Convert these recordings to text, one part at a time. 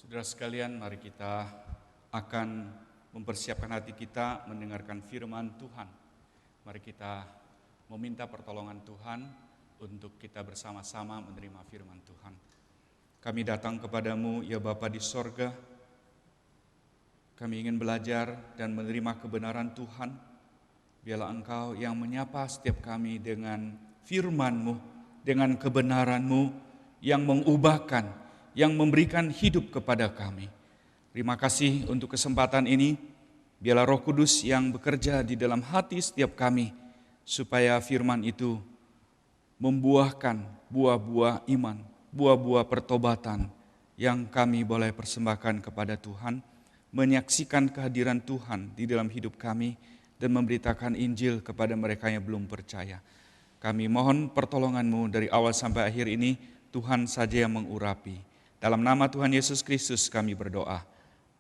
Saudara sekalian, mari kita akan mempersiapkan hati kita mendengarkan firman Tuhan. Mari kita meminta pertolongan Tuhan untuk kita bersama-sama menerima firman Tuhan. Kami datang kepadamu, ya Bapa di sorga. Kami ingin belajar dan menerima kebenaran Tuhan. Biarlah Engkau yang menyapa setiap kami dengan firman-Mu, dengan kebenaran-Mu yang mengubahkan, yang memberikan hidup kepada kami. Terima kasih untuk kesempatan ini. Biarlah Roh Kudus yang bekerja di dalam hati setiap kami, supaya firman itu membuahkan buah-buah iman, buah-buah pertobatan yang kami boleh persembahkan kepada Tuhan, menyaksikan kehadiran Tuhan di dalam hidup kami, dan memberitakan Injil kepada mereka yang belum percaya. Kami mohon pertolongan-Mu dari awal sampai akhir ini, Tuhan saja yang mengurapi. Dalam nama Tuhan Yesus Kristus kami berdoa.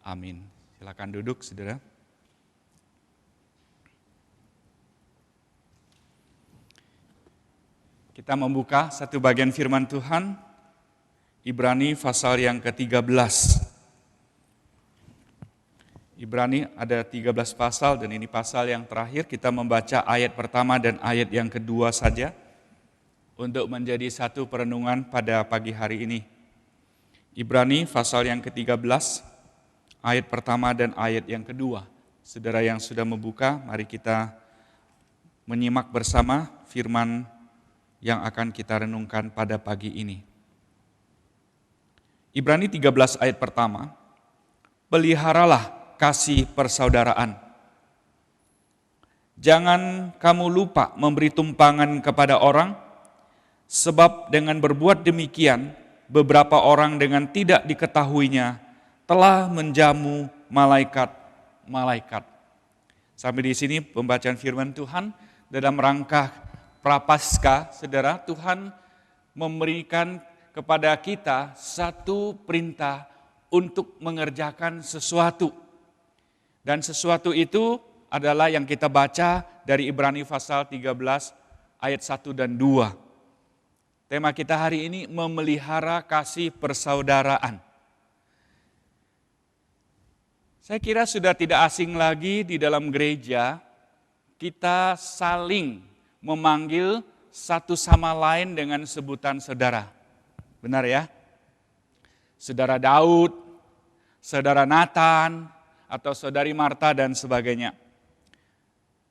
Amin. Silakan duduk, saudara. Kita membuka satu bagian firman Tuhan, Ibrani pasal yang ke-13. Ibrani ada 13 pasal dan ini pasal yang terakhir. Kita membaca ayat pertama dan ayat yang kedua saja untuk menjadi satu perenungan pada pagi hari ini. Ibrani pasal yang ke-13, ayat pertama dan ayat yang kedua. Saudara yang sudah membuka, mari kita menyimak bersama firman yang akan kita renungkan pada pagi ini. Ibrani 13 ayat pertama, peliharalah kasih persaudaraan. Jangan kamu lupa memberi tumpangan kepada orang, sebab dengan berbuat demikian, beberapa orang dengan tidak diketahuinya telah menjamu malaikat-malaikat. Sampai di sini pembacaan firman Tuhan dalam rangka Prapaskah, saudara. Tuhan memberikan kepada kita satu perintah untuk mengerjakan sesuatu. Dan sesuatu itu adalah yang kita baca dari Ibrani pasal 13 ayat 1 dan 2. Tema kita hari ini memelihara kasih persaudaraan. Saya kira sudah tidak asing lagi di dalam gereja kita saling memanggil satu sama lain dengan sebutan saudara. Benar ya? Saudara Daud, saudara Nathan, atau saudari Marta dan sebagainya.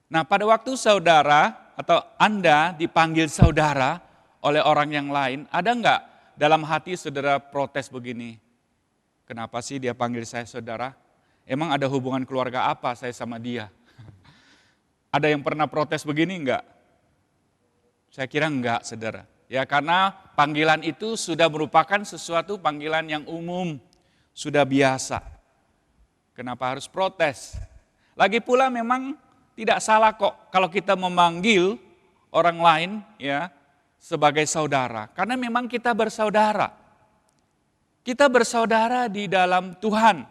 Nah, pada waktu saudara atau Anda dipanggil saudara oleh orang yang lain, ada enggak dalam hati saudara protes begini? Kenapa sih dia panggil saya saudara? Emang ada hubungan keluarga apa saya sama dia? Ada yang pernah protes begini enggak? Saya kira enggak, saudara. Ya, karena panggilan itu sudah merupakan sesuatu panggilan yang umum, sudah biasa. Kenapa harus protes? Lagi pula memang tidak salah kok kalau kita memanggil orang lain ya sebagai saudara. Karena memang kita bersaudara. Kita bersaudara di dalam Tuhan.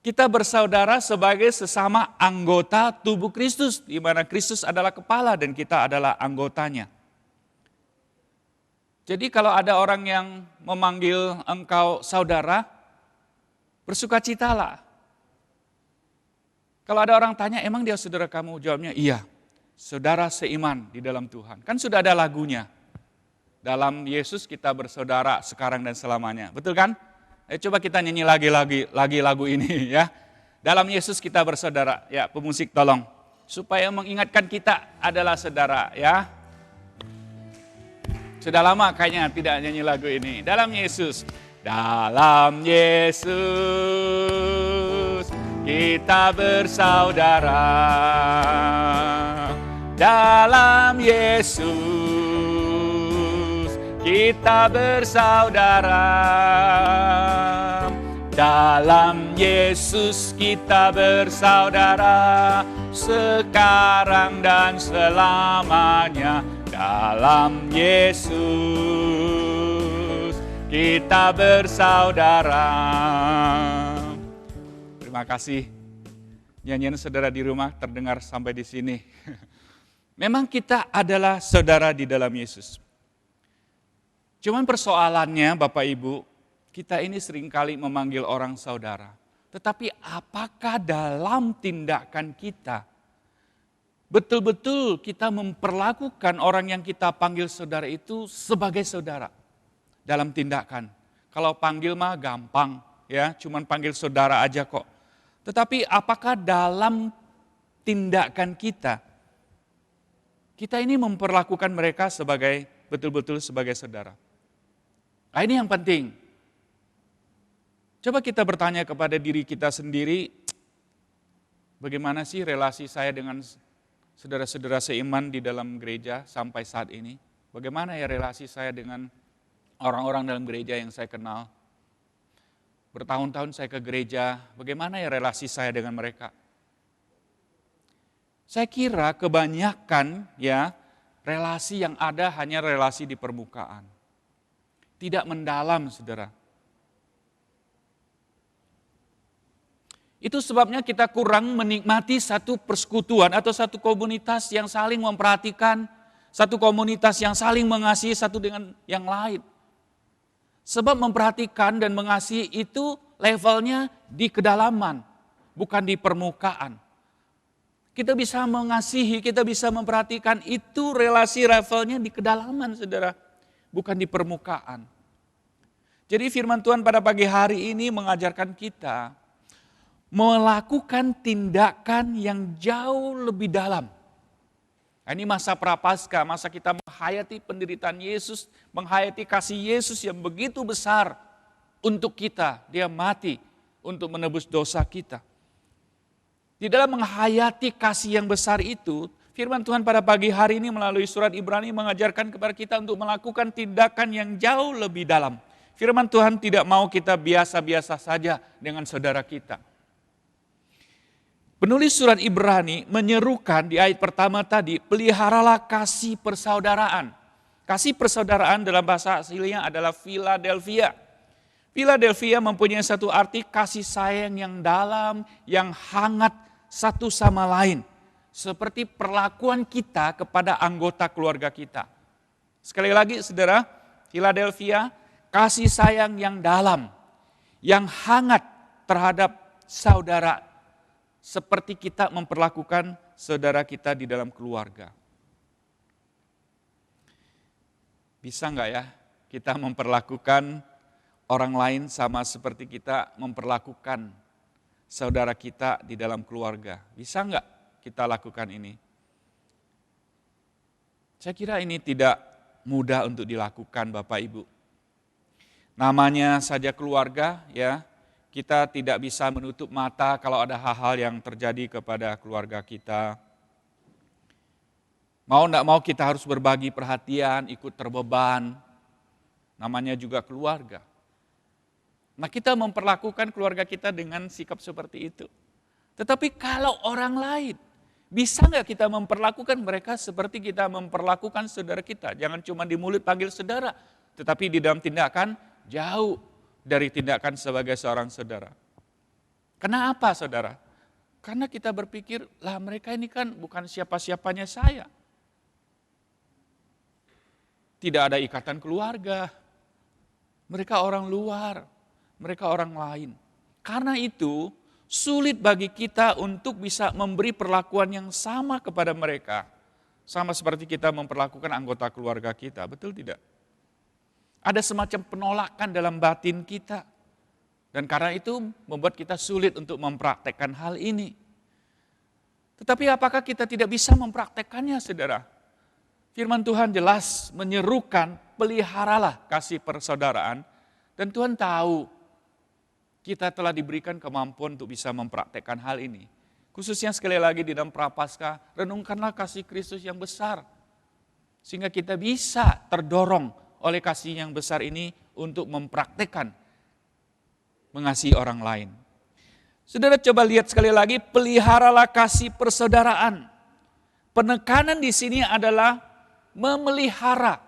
Kita bersaudara sebagai sesama anggota tubuh Kristus, di mana Kristus adalah kepala dan kita adalah anggotanya. Jadi kalau ada orang yang memanggil engkau saudara, bersukacitalah. Kalau ada orang tanya, emang dia saudara kamu? Jawabnya, iya, saudara seiman di dalam Tuhan. Kan sudah ada lagunya. Dalam Yesus kita bersaudara sekarang dan selamanya. Betul kan? Coba kita nyanyi lagi lagu ini ya. Dalam Yesus kita bersaudara. Ya, pemusik tolong. Supaya mengingatkan kita adalah saudara ya. Sudah lama kayaknya tidak nyanyi lagu ini. Dalam Yesus. Dalam Yesus kita bersaudara. Dalam Yesus kita bersaudara. Dalam Yesus kita bersaudara. Sekarang dan selamanya. Dalam Yesus kita bersaudara. Terima kasih. Nyanyian saudara di rumah terdengar sampai di sini. Memang kita adalah saudara di dalam Yesus. Cuman persoalannya Bapak Ibu, Kita ini seringkali memanggil orang saudara. Tetapi apakah dalam tindakan kita betul-betul kita memperlakukan orang yang kita panggil saudara itu sebagai saudara dalam tindakan? Kalau panggil mah gampang ya, cuman panggil saudara aja kok. Tetapi apakah dalam tindakan kita ini memperlakukan mereka sebagai betul-betul sebagai saudara? Nah, ini yang penting. Coba kita bertanya kepada diri kita sendiri, bagaimana sih relasi saya dengan saudara-saudara seiman di dalam gereja sampai saat ini? Bagaimana ya relasi saya dengan orang-orang dalam gereja yang saya kenal? Bertahun-tahun saya ke gereja, bagaimana ya relasi saya dengan mereka? Saya kira kebanyakan ya relasi yang ada hanya relasi di permukaan. Tidak mendalam, saudara. Itu sebabnya kita kurang menikmati satu persekutuan atau satu komunitas yang saling memperhatikan, satu komunitas yang saling mengasihi satu dengan yang lain. Sebab memperhatikan dan mengasihi itu levelnya di kedalaman, bukan di permukaan. Kita bisa mengasihi, kita bisa memperhatikan, itu relasi levelnya di kedalaman, saudara, bukan di permukaan. Jadi firman Tuhan pada pagi hari ini mengajarkan kita melakukan tindakan yang jauh lebih dalam. Nah, ini masa prapaskah, masa kita menghayati penderitaan Yesus, menghayati kasih Yesus yang begitu besar untuk kita. Dia mati untuk menebus dosa kita. Di dalam menghayati kasih yang besar itu, firman Tuhan pada pagi hari ini melalui surat Ibrani mengajarkan kepada kita untuk melakukan tindakan yang jauh lebih dalam. Firman Tuhan tidak mau kita biasa-biasa saja dengan saudara kita. Penulis surat Ibrani menyerukan di ayat pertama tadi, peliharalah kasih persaudaraan. Kasih persaudaraan dalam bahasa aslinya adalah Philadelphia. Philadelphia mempunyai satu arti kasih sayang yang dalam, yang hangat satu sama lain. Seperti perlakuan kita kepada anggota keluarga kita. Sekali lagi saudara, Philadelphia, kasih sayang yang dalam, yang hangat terhadap saudara. Seperti kita memperlakukan saudara kita di dalam keluarga. Bisa enggak ya kita memperlakukan orang lain sama seperti kita memperlakukan saudara kita di dalam keluarga? Bisa enggak kita lakukan ini? Saya kira ini tidak mudah untuk dilakukan Bapak Ibu. Namanya saja keluarga ya. Kita tidak bisa menutup mata kalau ada hal-hal yang terjadi kepada keluarga kita. Mau enggak mau kita harus berbagi perhatian, ikut terbeban. Namanya juga keluarga. Nah, kita memperlakukan keluarga kita dengan sikap seperti itu. Tetapi kalau orang lain, bisa enggak kita memperlakukan mereka seperti kita memperlakukan saudara kita? Jangan cuma di mulut panggil saudara, tetapi di dalam tindakan jauh dari tindakan sebagai seorang saudara. Kenapa saudara? Karena kita berpikir, lah mereka ini kan bukan siapa-siapanya saya. Tidak ada ikatan keluarga. Mereka orang luar, mereka orang lain. Karena itu, sulit bagi kita untuk bisa memberi perlakuan yang sama kepada mereka. Sama seperti kita memperlakukan anggota keluarga kita, betul tidak? Ada semacam penolakan dalam batin kita. Dan karena itu membuat kita sulit untuk mempraktekkan hal ini. Tetapi apakah kita tidak bisa mempraktekkannya, saudara? Firman Tuhan jelas menyerukan, peliharalah kasih persaudaraan. Dan Tuhan tahu kita telah diberikan kemampuan untuk bisa mempraktekkan hal ini. Khususnya sekali lagi di dalam Prapaskah, renungkanlah kasih Kristus yang besar. Sehingga kita bisa terdorong oleh kasih yang besar ini untuk mempraktekkan mengasihi orang lain. Saudara coba lihat sekali lagi, peliharalah kasih persaudaraan. Penekanan di sini adalah memelihara.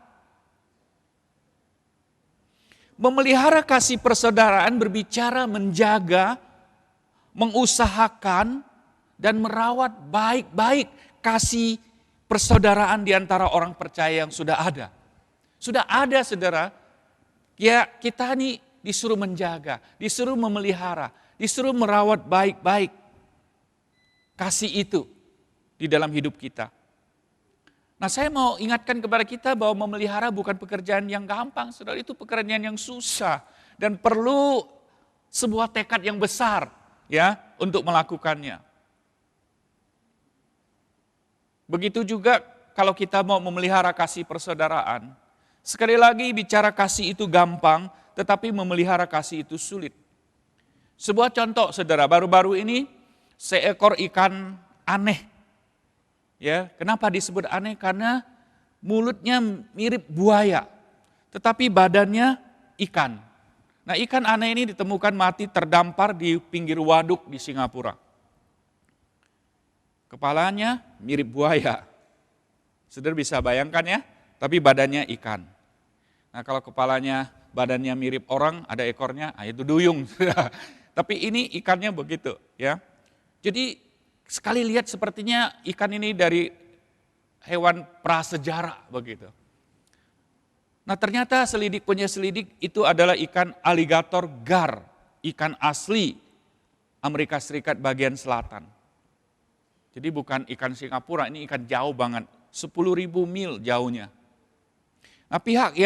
Memelihara kasih persaudaraan berbicara menjaga, mengusahakan, dan merawat baik-baik kasih persaudaraan di antara orang percaya yang sudah ada. Sudah ada saudara, ya kita ini disuruh menjaga, disuruh memelihara, disuruh merawat baik-baik kasih itu di dalam hidup kita. Nah, saya mau ingatkan kepada kita bahwa memelihara bukan pekerjaan yang gampang, saudara, itu pekerjaan yang susah dan perlu sebuah tekad yang besar ya untuk melakukannya. Begitu juga kalau kita mau memelihara kasih persaudaraan. Sekali lagi bicara kasih itu gampang, tetapi memelihara kasih itu sulit. Sebuah contoh, saudara, baru-baru ini seekor ikan aneh. Ya, kenapa disebut aneh? Karena mulutnya mirip buaya, tetapi badannya ikan. Nah, ikan aneh ini ditemukan mati terdampar di pinggir waduk di Singapura. Kepalanya mirip buaya. Saudara bisa bayangkan ya, tapi badannya ikan. Nah, kalau kepalanya, badannya mirip orang, ada ekornya, itu duyung. Tapi ini ikannya begitu ya. Jadi sekali lihat sepertinya ikan ini dari hewan prasejarah begitu. Nah, ternyata selidik punya selidik itu adalah ikan aligator gar, ikan asli Amerika Serikat bagian selatan. Jadi bukan ikan Singapura, ini ikan jauh banget, 10.000 mil jauhnya. Nah, pihak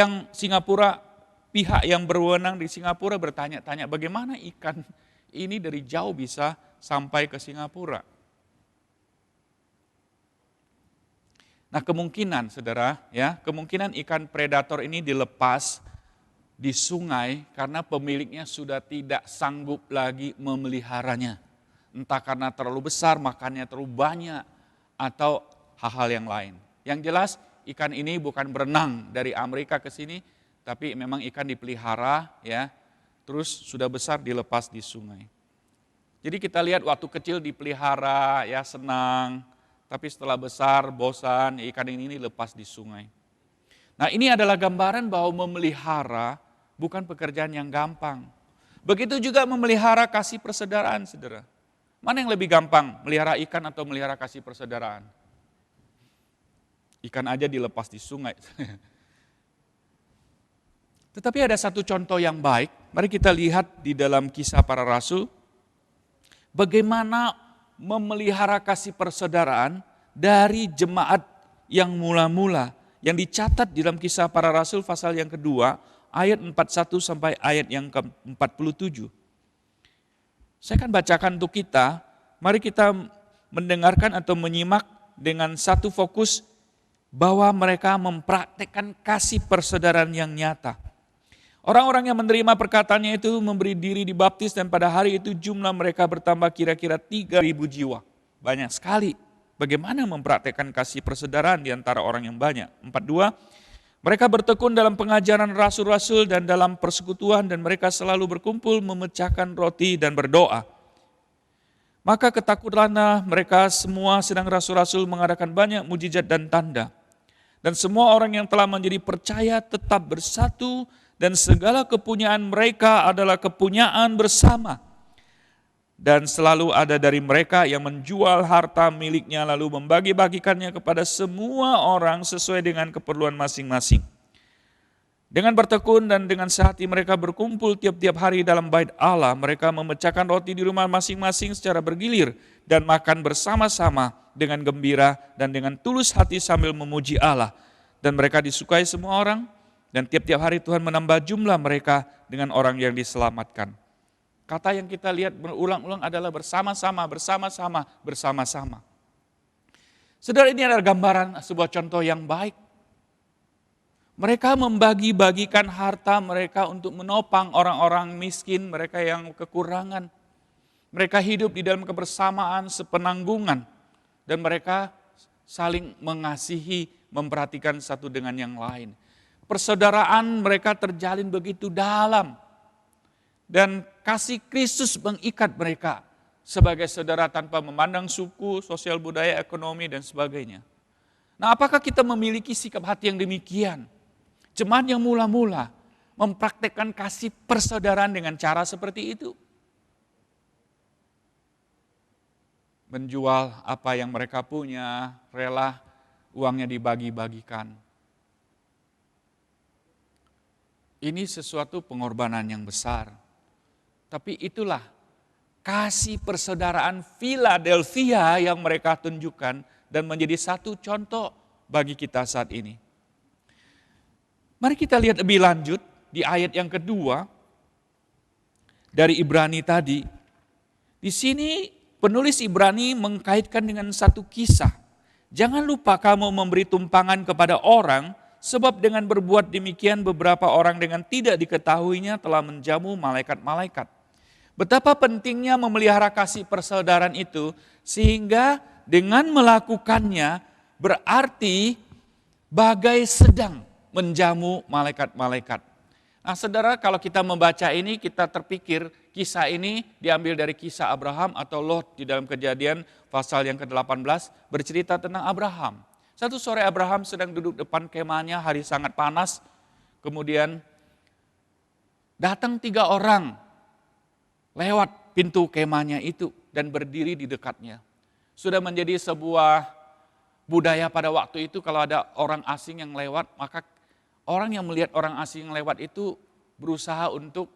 yang berwenang di Singapura bertanya-tanya bagaimana ikan ini dari jauh bisa sampai ke Singapura. Nah, kemungkinan saudara ya, kemungkinan ikan predator ini dilepas di sungai karena pemiliknya sudah tidak sanggup lagi memeliharanya. Entah karena terlalu besar, makannya terlalu banyak, atau hal-hal yang lain. Yang jelas ikan ini bukan berenang dari Amerika ke sini, tapi memang ikan dipelihara ya, terus sudah besar dilepas di sungai. Jadi kita lihat waktu kecil dipelihara ya senang, tapi setelah besar bosan, ikan ini lepas di sungai. Nah, ini adalah gambaran bahwa memelihara bukan pekerjaan yang gampang. Begitu juga memelihara kasih persaudaraan, saudara. Mana yang lebih gampang, melihara ikan atau melihara kasih persaudaraan? Ikan aja dilepas di sungai. Tetapi ada satu contoh yang baik, mari kita lihat di dalam Kisah Para Rasul, bagaimana memelihara kasih persaudaraan dari jemaat yang mula-mula, yang dicatat di dalam Kisah Para Rasul pasal yang kedua, ayat 41 sampai ayat yang ke-47. Saya akan bacakan untuk kita, mari kita mendengarkan atau menyimak dengan satu fokus bahwa mereka mempraktekkan kasih persaudaraan yang nyata. Orang-orang yang menerima perkataannya itu memberi diri dibaptis dan pada hari itu jumlah mereka bertambah kira-kira 3.000 jiwa. Banyak sekali. Bagaimana mempraktekkan kasih persaudaraan di antara orang yang banyak? 42, mereka bertekun dalam pengajaran rasul-rasul dan dalam persekutuan dan mereka selalu berkumpul memecahkan roti dan berdoa. Maka ketakutlah mereka semua sedang rasul-rasul mengadakan banyak mujizat dan tanda. Dan semua orang yang telah menjadi percaya tetap bersatu dan segala kepunyaan mereka adalah kepunyaan bersama. Dan selalu ada dari mereka yang menjual harta miliknya lalu membagi-bagikannya kepada semua orang sesuai dengan keperluan masing-masing. Dengan bertekun dan dengan sehati mereka berkumpul tiap-tiap hari dalam bait Allah, mereka memecahkan roti di rumah masing-masing secara bergilir dan makan bersama-sama dengan gembira dan dengan tulus hati sambil memuji Allah. Dan mereka disukai semua orang dan tiap-tiap hari Tuhan menambah jumlah mereka dengan orang yang diselamatkan. Kata yang kita lihat berulang-ulang adalah bersama-sama, bersama-sama, bersama-sama. Saudara, ini adalah gambaran sebuah contoh yang baik. Mereka membagi-bagikan harta mereka untuk menopang orang-orang miskin, mereka yang kekurangan. Mereka hidup di dalam kebersamaan, sepenanggungan. Dan mereka saling mengasihi, memperhatikan satu dengan yang lain. Persaudaraan mereka terjalin begitu dalam. Dan kasih Kristus mengikat mereka sebagai saudara tanpa memandang suku, sosial budaya, ekonomi, dan sebagainya. Nah, apakah kita memiliki sikap hati yang demikian? Jemaat yang mula-mula mempraktekkan kasih persaudaraan dengan cara seperti itu. Menjual apa yang mereka punya, rela uangnya dibagi-bagikan. Ini sesuatu pengorbanan yang besar. Tapi itulah kasih persaudaraan Philadelphia yang mereka tunjukkan dan menjadi satu contoh bagi kita saat ini. Mari kita lihat lebih lanjut di ayat yang kedua dari Ibrani tadi. Di sini penulis Ibrani mengkaitkan dengan satu kisah. Jangan lupa kamu memberi tumpangan kepada orang, sebab dengan berbuat demikian beberapa orang dengan tidak diketahuinya telah menjamu malaikat-malaikat. Betapa pentingnya memelihara kasih persaudaraan itu, sehingga dengan melakukannya berarti bagai sedang menjamu malaikat-malaikat. Nah saudara, kalau kita membaca ini kita terpikir kisah ini diambil dari kisah Abraham atau Lot di dalam Kejadian pasal yang ke-18 bercerita tentang Abraham. Satu sore Abraham sedang duduk depan kemahnya, hari sangat panas. Kemudian datang 3 orang lewat pintu kemahnya itu dan berdiri di dekatnya. Sudah menjadi sebuah budaya pada waktu itu kalau ada orang asing yang lewat, maka orang yang melihat orang asing yang lewat itu berusaha untuk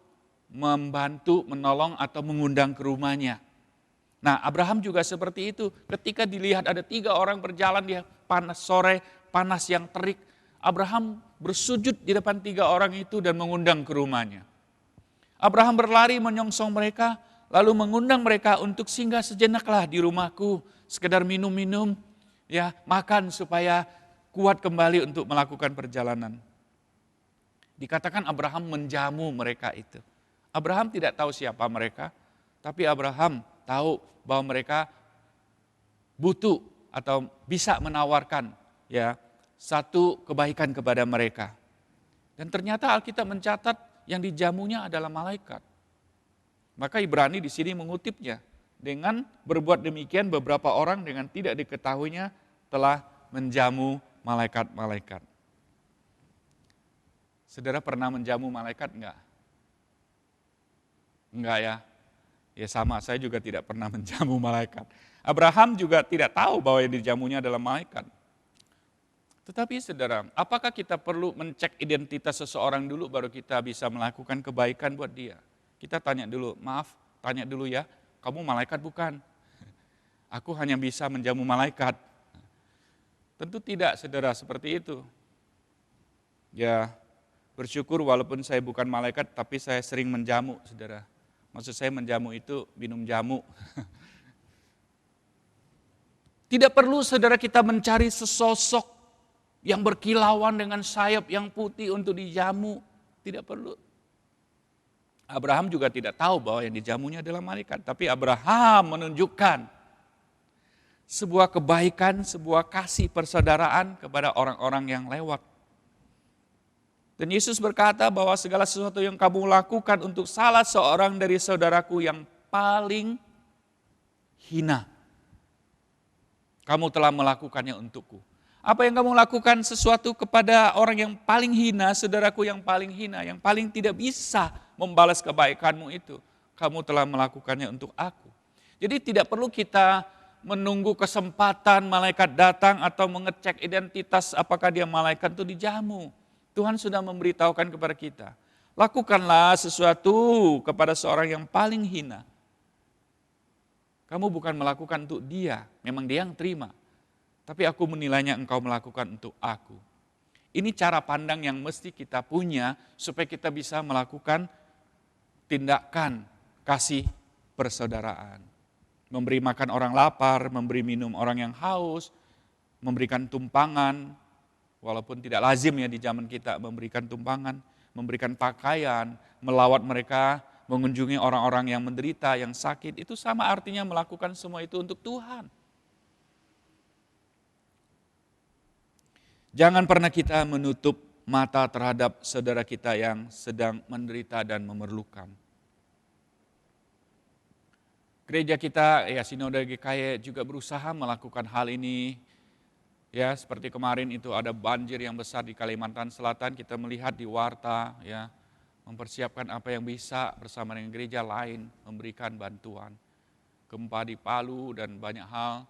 membantu, menolong atau mengundang ke rumahnya. Nah Abraham juga seperti itu, ketika dilihat ada 3 orang berjalan di panas sore, panas yang terik, Abraham bersujud di depan 3 orang itu dan mengundang ke rumahnya. Abraham berlari menyongsong mereka, lalu mengundang mereka untuk singgah sejenaklah di rumahku, sekedar minum-minum, ya makan supaya kuat kembali untuk melakukan perjalanan. Dikatakan Abraham menjamu mereka itu. Abraham tidak tahu siapa mereka, tapi Abraham tahu bahwa mereka butuh atau bisa menawarkan ya satu kebaikan kepada mereka. Dan ternyata Alkitab mencatat yang dijamunya adalah malaikat. Maka Ibrani di sini mengutipnya dengan berbuat demikian beberapa orang dengan tidak diketahuinya telah menjamu malaikat-malaikat. Saudara pernah menjamu malaikat enggak? Enggak ya? Ya sama, saya juga tidak pernah menjamu malaikat. Abraham juga tidak tahu bahwa yang dijamunya adalah malaikat. Tetapi saudara, apakah kita perlu mencek identitas seseorang dulu baru kita bisa melakukan kebaikan buat dia? Kita tanya dulu, tanya dulu ya, kamu malaikat bukan? Aku hanya bisa menjamu malaikat. Tentu tidak saudara, seperti itu. Ya, bersyukur walaupun saya bukan malaikat, tapi saya sering menjamu saudara. Maksud saya menjamu itu minum jamu. Tidak perlu saudara kita mencari sesosok yang berkilauan dengan sayap yang putih untuk dijamu. Tidak perlu. Abraham juga tidak tahu bahwa yang dijamunya adalah malaikat. Tapi Abraham menunjukkan sebuah kebaikan, sebuah kasih persaudaraan kepada orang-orang yang lewat. Dan Yesus berkata bahwa segala sesuatu yang kamu lakukan untuk salah seorang dari saudaraku yang paling hina, kamu telah melakukannya untukku. Apa yang kamu lakukan sesuatu kepada orang yang paling hina, saudaraku yang paling hina, yang paling tidak bisa membalas kebaikanmu itu, kamu telah melakukannya untuk aku. Jadi tidak perlu kita menunggu kesempatan malaikat datang atau mengecek identitas apakah dia malaikat itu dijamu. Tuhan sudah memberitahukan kepada kita, lakukanlah sesuatu kepada seorang yang paling hina. Kamu bukan melakukan untuk dia, memang dia yang terima. Tapi aku menilainya engkau melakukan untuk aku. Ini cara pandang yang mesti kita punya supaya kita bisa melakukan tindakan kasih persaudaraan. Memberi makan orang lapar, memberi minum orang yang haus, memberikan tumpangan, walaupun tidak lazim ya di zaman kita memberikan tumpangan, memberikan pakaian, melawat mereka, mengunjungi orang-orang yang menderita, yang sakit, itu sama artinya melakukan semua itu untuk Tuhan. Jangan pernah kita menutup mata terhadap saudara kita yang sedang menderita dan memerlukan. Gereja kita, ya Sinode GKY juga berusaha melakukan hal ini. Ya, seperti kemarin itu ada banjir yang besar di Kalimantan Selatan, kita melihat di Warta, ya, mempersiapkan apa yang bisa bersama dengan gereja lain, memberikan bantuan. Gempa di Palu dan banyak hal.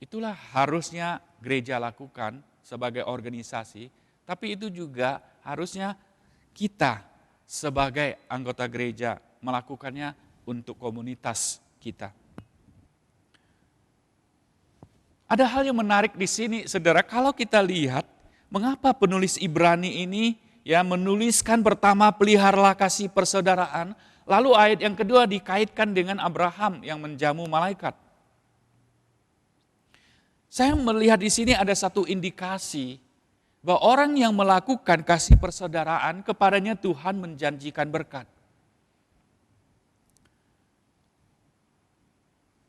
Itulah harusnya gereja lakukan sebagai organisasi, tapi itu juga harusnya kita sebagai anggota gereja melakukannya untuk komunitas kita. Ada hal yang menarik di sini, saudara, kalau kita lihat mengapa penulis Ibrani ini menuliskan pertama peliharalah kasih persaudaraan, lalu ayat yang kedua dikaitkan dengan Abraham yang menjamu malaikat. Saya melihat di sini ada satu indikasi bahwa orang yang melakukan kasih persaudaraan kepadanya Tuhan menjanjikan berkat.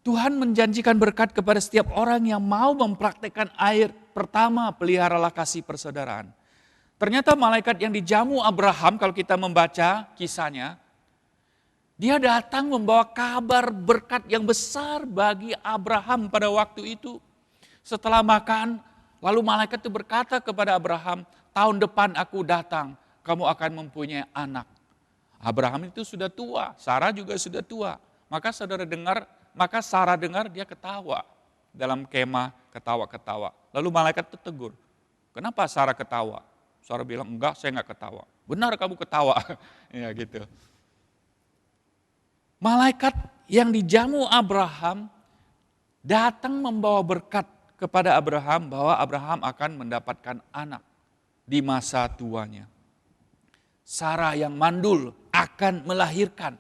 Tuhan menjanjikan berkat kepada setiap orang yang mau mempraktekkan ayat pertama, peliharalah kasih persaudaraan. Ternyata malaikat yang dijamu Abraham, kalau kita membaca kisahnya, dia datang membawa kabar berkat yang besar bagi Abraham pada waktu itu. Setelah makan, lalu malaikat itu berkata kepada Abraham, tahun depan aku datang, kamu akan mempunyai anak. Abraham itu sudah tua, Sarah juga sudah tua. Maka Sarah dengar, dia ketawa. Dalam kemah ketawa-ketawa. Lalu malaikat itu tegur, kenapa Sarah ketawa? Sarah bilang, enggak, saya enggak ketawa. Benar kamu ketawa. Ya gitu. Malaikat yang dijamu Abraham datang membawa berkat kepada Abraham bahwa Abraham akan mendapatkan anak di masa tuanya. Sarah yang mandul akan melahirkan.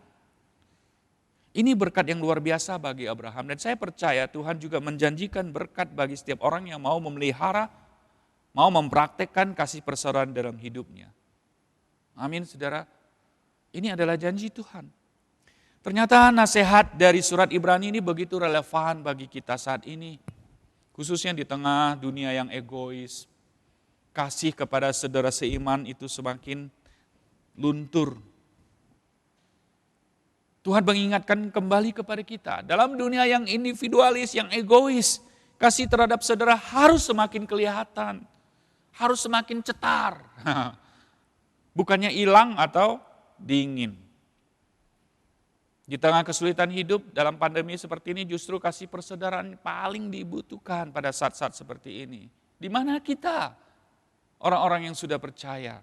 Ini berkat yang luar biasa bagi Abraham, dan saya percaya Tuhan juga menjanjikan berkat bagi setiap orang yang mau memelihara, mau mempraktekkan kasih persaudaraan dalam hidupnya. Amin, saudara. Ini adalah janji Tuhan. Ternyata nasihat dari surat Ibrani ini begitu relevan bagi kita saat ini. Khususnya di tengah dunia yang egois. Kasih kepada saudara seiman itu semakin luntur. Tuhan mengingatkan kembali kepada kita, dalam dunia yang individualis, yang egois, kasih terhadap saudara harus semakin kelihatan, harus semakin cetar. Bukannya hilang atau dingin. Di tengah kesulitan hidup dalam pandemi seperti ini, justru kasih persaudaraan paling dibutuhkan pada saat-saat seperti ini. Di mana kita, orang-orang yang sudah percaya?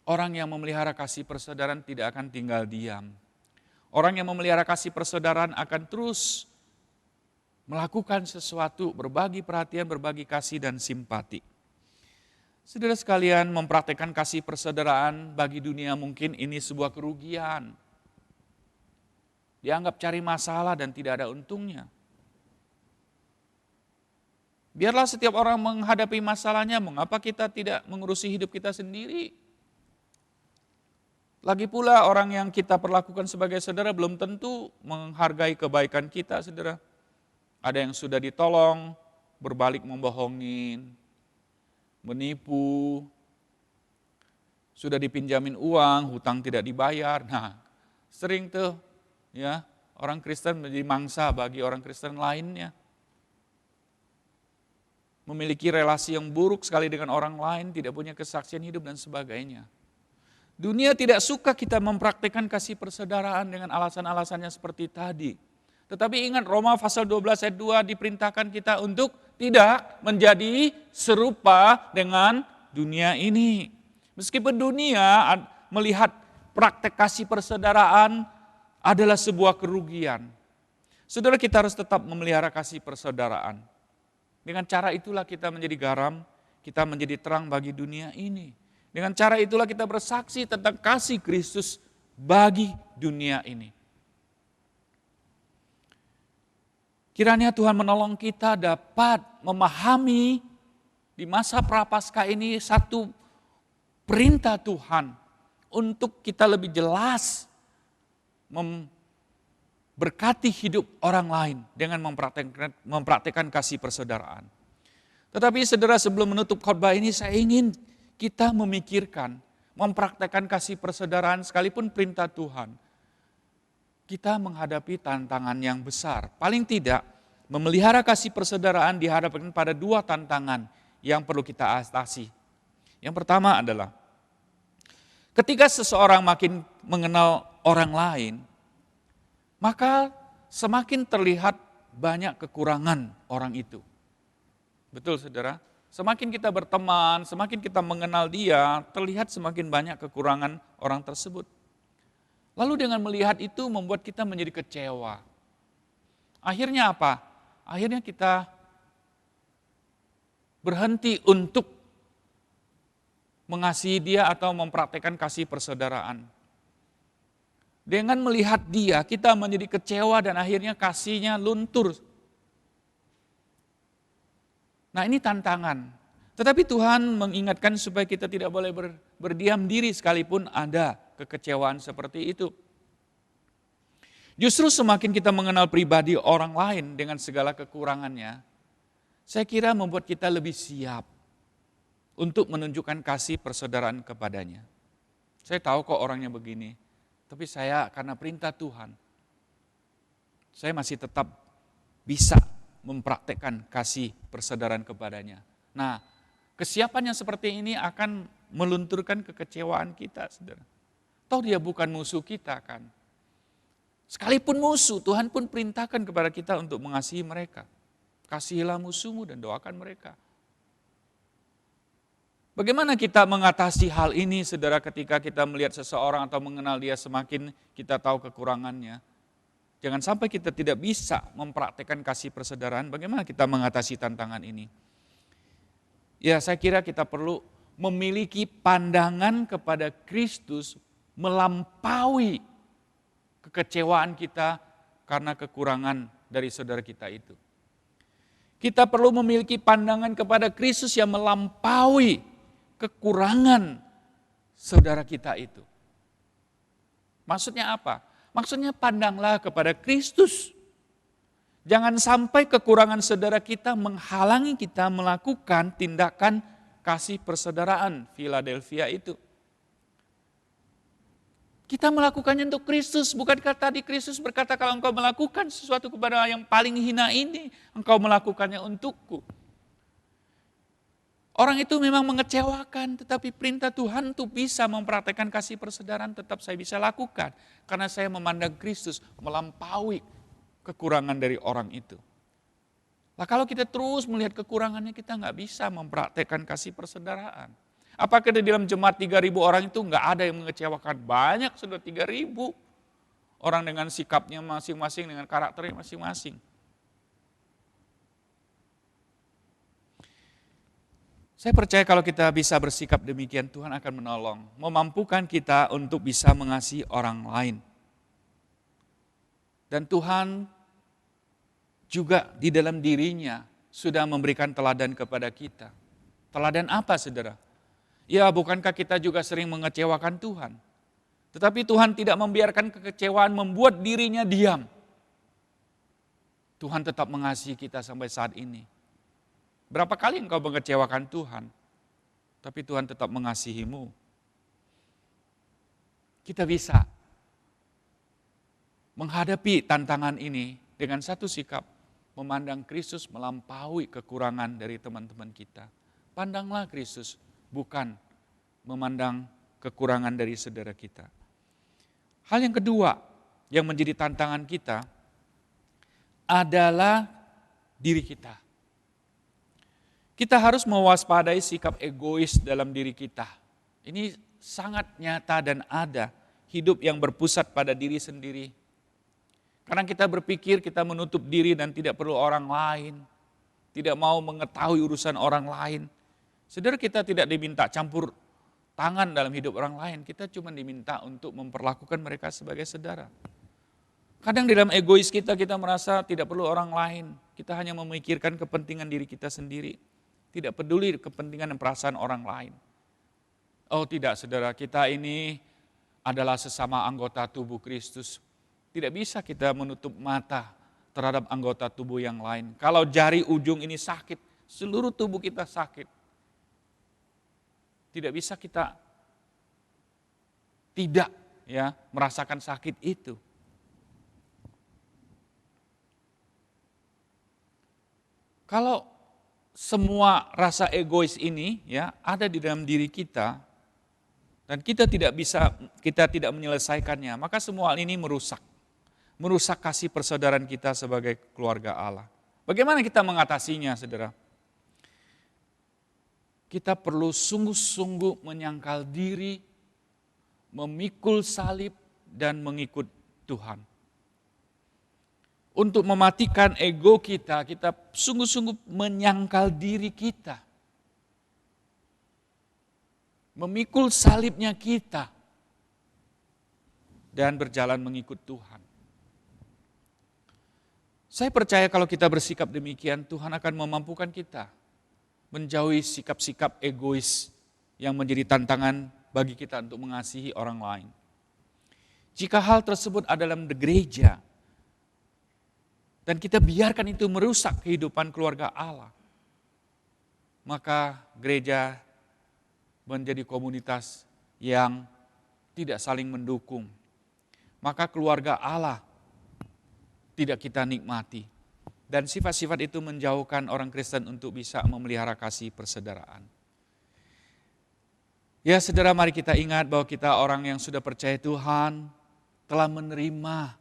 Orang yang memelihara kasih persaudaraan tidak akan tinggal diam. Orang yang memelihara kasih persaudaraan akan terus melakukan sesuatu, berbagi perhatian, berbagi kasih dan simpati. Saudara sekalian, mempraktekkan kasih persaudaraan bagi dunia mungkin ini sebuah kerugian. Dianggap cari masalah dan tidak ada untungnya. Biarlah setiap orang menghadapi masalahnya, mengapa kita tidak mengurusi hidup kita sendiri? Lagi pula orang yang kita perlakukan sebagai saudara belum tentu menghargai kebaikan kita, saudara. Ada yang sudah ditolong, berbalik membohongin, menipu, sudah dipinjamin uang, hutang tidak dibayar. Nah, sering tuh ya orang Kristen menjadi mangsa bagi orang Kristen lainnya. Memiliki relasi yang buruk sekali dengan orang lain, tidak punya kesaksian hidup dan sebagainya. Dunia tidak suka kita mempraktikkan kasih persaudaraan dengan alasan-alasannya seperti tadi. Tetapi ingat Roma pasal 12 ayat 2 diperintahkan kita untuk tidak menjadi serupa dengan dunia ini. Meskipun dunia melihat praktek kasih persaudaraan adalah sebuah kerugian. Saudara, kita harus tetap memelihara kasih persaudaraan. Dengan cara itulah kita menjadi garam, kita menjadi terang bagi dunia ini. Dengan cara itulah kita bersaksi tentang kasih Kristus bagi dunia ini. Kiranya Tuhan menolong kita dapat memahami di masa prapaskah ini satu perintah Tuhan untuk kita lebih jelas memberkati hidup orang lain dengan mempraktekkan kasih persaudaraan. Tetapi saudara, sebelum menutup khotbah ini saya ingin kita memikirkan, mempraktekkan kasih persaudaraan sekalipun perintah Tuhan. Kita menghadapi tantangan yang besar. Paling tidak, memelihara kasih persaudaraan dihadapkan pada dua tantangan yang perlu kita atasi. Yang pertama adalah, ketika seseorang makin mengenal orang lain, maka semakin terlihat banyak kekurangan orang itu. Betul, saudara? Semakin kita berteman, semakin kita mengenal dia, terlihat semakin banyak kekurangan orang tersebut. Lalu dengan melihat itu membuat kita menjadi kecewa. Akhirnya apa? Akhirnya kita berhenti untuk mengasihi dia atau mempraktekkan kasih persaudaraan. Dengan melihat dia, kita menjadi kecewa dan akhirnya kasihnya luntur. Nah, ini tantangan. Tetapi Tuhan mengingatkan supaya kita tidak boleh berdiam diri sekalipun ada kekecewaan seperti itu. Justru semakin kita mengenal pribadi orang lain dengan segala kekurangannya, saya kira membuat kita lebih siap untuk menunjukkan kasih persaudaraan kepadanya. Saya tahu kok orangnya begini, tapi saya karena perintah Tuhan, saya masih tetap bisa mempraktekkan kasih persaudaraan kepadanya. Nah, kesiapan yang seperti ini akan melunturkan kekecewaan kita, saudara. Toh dia bukan musuh kita kan. Sekalipun musuh, Tuhan pun perintahkan kepada kita untuk mengasihi mereka. Kasihilah musuhmu dan doakan mereka. Bagaimana kita mengatasi hal ini, saudara, ketika kita melihat seseorang atau mengenal dia semakin kita tahu kekurangannya. Jangan sampai kita tidak bisa mempraktekkan kasih persaudaraan. Bagaimana kita mengatasi tantangan ini? Ya, saya kira kita perlu memiliki pandangan kepada Kristus melampaui kekecewaan kita karena kekurangan dari saudara kita itu. Kita perlu memiliki pandangan kepada Kristus yang melampaui kekurangan saudara kita itu. Maksudnya apa? Maksudnya pandanglah kepada Kristus. Jangan sampai kekurangan saudara kita menghalangi kita melakukan tindakan kasih persaudaraan Philadelphia itu. Kita melakukannya untuk Kristus. Bukankah tadi Kristus berkata kalau engkau melakukan sesuatu kepada yang paling hina ini, engkau melakukannya untukku. Orang itu memang mengecewakan, tetapi perintah Tuhan untuk bisa mempraktekkan kasih persaudaraan tetap saya bisa lakukan. Karena saya memandang Kristus melampaui kekurangan dari orang itu. Nah, kalau kita terus melihat kekurangannya, kita nggak bisa mempraktekkan kasih persaudaraan. Apakah di dalam jemaat 3.000 orang itu nggak ada yang mengecewakan? Banyak, sudah 3.000 orang dengan sikapnya masing-masing, dengan karakternya masing-masing. Saya percaya kalau kita bisa bersikap demikian, Tuhan akan menolong, memampukan kita untuk bisa mengasihi orang lain. Dan Tuhan juga di dalam dirinya sudah memberikan teladan kepada kita. Teladan apa, saudara? Ya, bukankah kita juga sering mengecewakan Tuhan? Tetapi Tuhan tidak membiarkan kekecewaan membuat dirinya diam. Tuhan tetap mengasihi kita sampai saat ini. Berapa kali engkau mengecewakan Tuhan, tapi Tuhan tetap mengasihimu. Kita bisa menghadapi tantangan ini dengan satu sikap, memandang Kristus melampaui kekurangan dari teman-teman kita. Pandanglah Kristus, bukan memandang kekurangan dari saudara kita. Hal yang kedua yang menjadi tantangan kita adalah diri kita. Kita harus mewaspadai sikap egois dalam diri kita. Ini sangat nyata dan ada, hidup yang berpusat pada diri sendiri. Karena kita berpikir kita menutup diri dan tidak perlu orang lain, tidak mau mengetahui urusan orang lain. Saudara, kita tidak diminta campur tangan dalam hidup orang lain, kita cuma diminta untuk memperlakukan mereka sebagai saudara. Kadang di dalam egois kita merasa tidak perlu orang lain, kita hanya memikirkan kepentingan diri kita sendiri. Tidak peduli kepentingan dan perasaan orang lain. Oh tidak, saudara, kita ini adalah sesama anggota tubuh Kristus. Tidak bisa kita menutup mata terhadap anggota tubuh yang lain. Kalau jari ujung ini sakit, seluruh tubuh kita sakit. Tidak bisa kita tidak merasakan sakit itu. Kalau semua rasa egois ini ada di dalam diri kita dan kita tidak menyelesaikannya, maka semua hal ini merusak kasih persaudaraan kita sebagai keluarga Allah. Bagaimana kita mengatasinya, saudara? kita perlu sungguh-sungguh menyangkal diri, memikul salib, dan mengikut Tuhan. Untuk mematikan ego kita, kita sungguh-sungguh menyangkal diri kita. Memikul salibnya kita. Dan berjalan mengikut Tuhan. Saya percaya kalau kita bersikap demikian, Tuhan akan memampukan kita menjauhi sikap-sikap egois yang menjadi tantangan bagi kita untuk mengasihi orang lain. Jika hal tersebut ada dalam gereja, dan kita biarkan itu merusak kehidupan keluarga Allah, maka gereja menjadi komunitas yang tidak saling mendukung. Maka keluarga Allah tidak kita nikmati. Dan sifat-sifat itu menjauhkan orang Kristen untuk bisa memelihara kasih persaudaraan. Ya saudara, mari kita ingat bahwa kita orang yang sudah percaya Tuhan telah menerima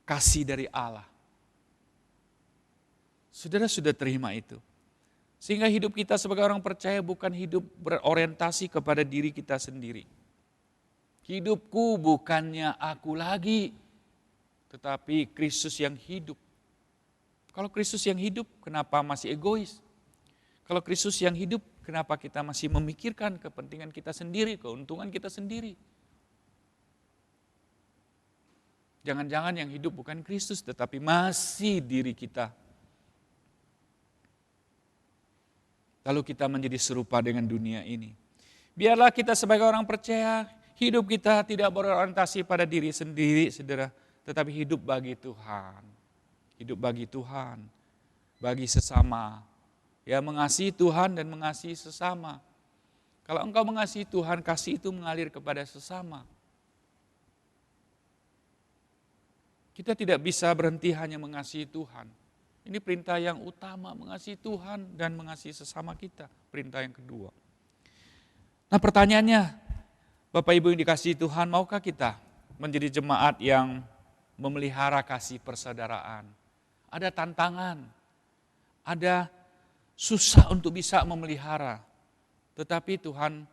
kasih dari Allah. Saudara sudah terima itu. Sehingga hidup kita sebagai orang percaya bukan hidup berorientasi kepada diri kita sendiri. Hidupku bukannya aku lagi, tetapi Kristus yang hidup. Kalau Kristus yang hidup, kenapa masih egois? Kalau Kristus yang hidup, kenapa kita masih memikirkan kepentingan kita sendiri, keuntungan kita sendiri? Jangan-jangan yang hidup bukan Kristus, tetapi masih diri kita. Lalu kita menjadi serupa dengan dunia ini. Biarlah kita sebagai orang percaya, hidup kita tidak berorientasi pada diri sendiri, saudara, tetapi hidup bagi Tuhan. Hidup bagi Tuhan, bagi sesama. Ya, mengasihi Tuhan dan mengasihi sesama. Kalau engkau mengasihi Tuhan, kasih itu mengalir kepada sesama. Kita tidak bisa berhenti hanya mengasihi Tuhan. Ini perintah yang utama, mengasihi Tuhan dan mengasihi sesama kita. Perintah yang kedua. Nah pertanyaannya, Bapak Ibu yang dikasihi Tuhan, maukah kita menjadi jemaat yang memelihara kasih persaudaraan? Ada tantangan, ada susah untuk bisa memelihara. Tetapi Tuhan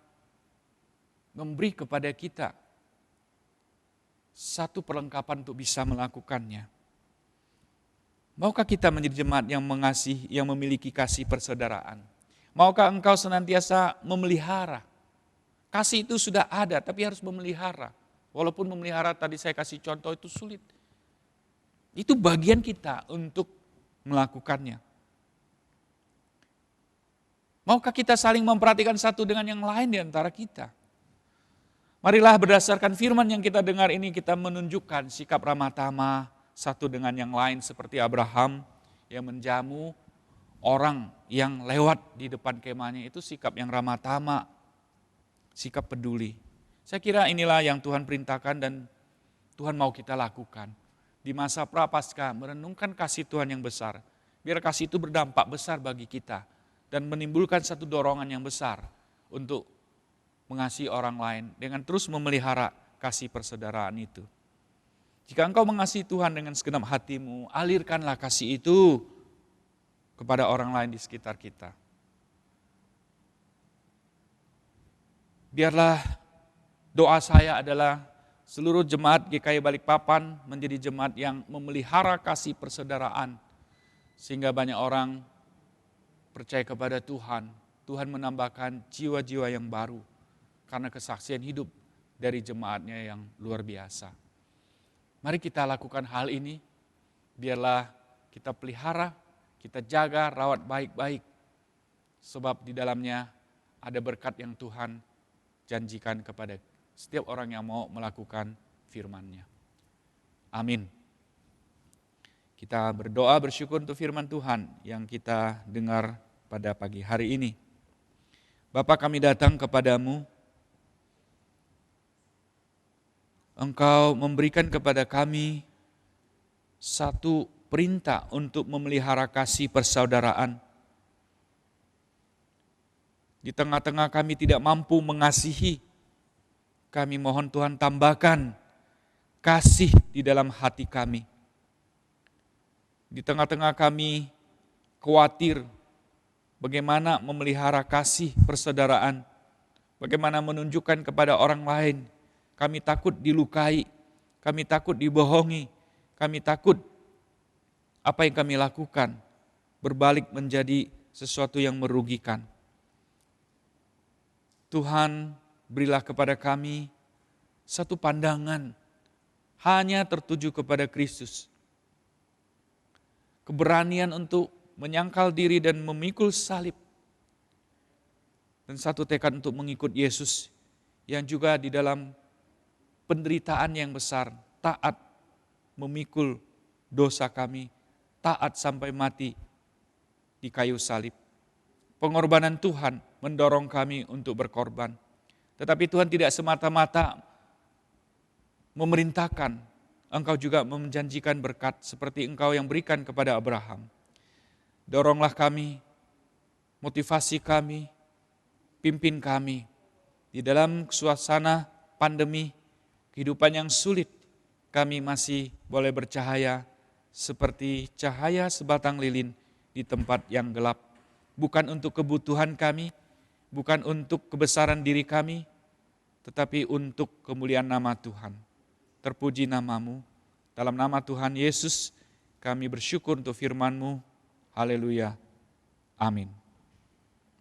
memberi kepada kita satu perlengkapan untuk bisa melakukannya. Maukah kita menjadi jemaat yang mengasihi, yang memiliki kasih persaudaraan? Maukah engkau senantiasa memelihara? Kasih itu sudah ada, tapi harus memelihara. Walaupun memelihara tadi saya kasih contoh itu sulit. Itu bagian kita untuk melakukannya. Maukah kita saling memperhatikan satu dengan yang lain di antara kita? Marilah berdasarkan firman yang kita dengar ini kita menunjukkan sikap ramah tamah satu dengan yang lain seperti Abraham yang menjamu orang yang lewat di depan kemahnya, itu sikap yang ramah tamah, sikap peduli. Saya kira inilah yang Tuhan perintahkan dan Tuhan mau kita lakukan. Di masa prapaskah merenungkan kasih Tuhan yang besar. Biar kasih itu berdampak besar bagi kita dan menimbulkan satu dorongan yang besar untuk mengasihi orang lain dengan terus memelihara kasih persaudaraan itu. Jika engkau mengasihi Tuhan dengan segenap hatimu, alirkanlah kasih itu kepada orang lain di sekitar kita. Biarlah doa saya adalah seluruh jemaat GKI Balikpapan menjadi jemaat yang memelihara kasih persaudaraan. Sehingga banyak orang percaya kepada Tuhan. Tuhan menambahkan jiwa-jiwa yang baru karena kesaksian hidup dari jemaatnya yang luar biasa. Mari kita lakukan hal ini, biarlah kita pelihara, kita jaga, rawat baik-baik. Sebab di dalamnya ada berkat yang Tuhan janjikan kepada setiap orang yang mau melakukan firman-Nya. Amin. Kita berdoa bersyukur untuk firman Tuhan yang kita dengar pada pagi hari ini. Bapa, kami datang kepadamu. Engkau memberikan kepada kami satu perintah untuk memelihara kasih persaudaraan. Di tengah-tengah kami tidak mampu mengasihi, kami mohon Tuhan tambahkan kasih di dalam hati kami. Di tengah-tengah kami khawatir, bagaimana memelihara kasih persaudaraan, bagaimana menunjukkan kepada orang lain. Kami takut dilukai, kami takut dibohongi, kami takut apa yang kami lakukan berbalik menjadi sesuatu yang merugikan. Tuhan, berilah kepada kami satu pandangan hanya tertuju kepada Kristus. Keberanian untuk menyangkal diri dan memikul salib. Dan satu tekad untuk mengikut Yesus yang juga di dalam penderitaan yang besar, taat memikul dosa kami, taat sampai mati di kayu salib. Pengorbanan Tuhan mendorong kami untuk berkorban. Tetapi Tuhan tidak semata-mata memerintahkan, Engkau juga menjanjikan berkat seperti Engkau yang berikan kepada Abraham. Doronglah kami, motivasi kami, pimpin kami di dalam suasana pandemi, kehidupan yang sulit, kami masih boleh bercahaya seperti cahaya sebatang lilin di tempat yang gelap. Bukan untuk kebutuhan kami, bukan untuk kebesaran diri kami, tetapi untuk kemuliaan nama Tuhan. Terpuji nama-Mu. Dalam nama Tuhan Yesus, kami bersyukur untuk firman-Mu. Haleluya. Amin.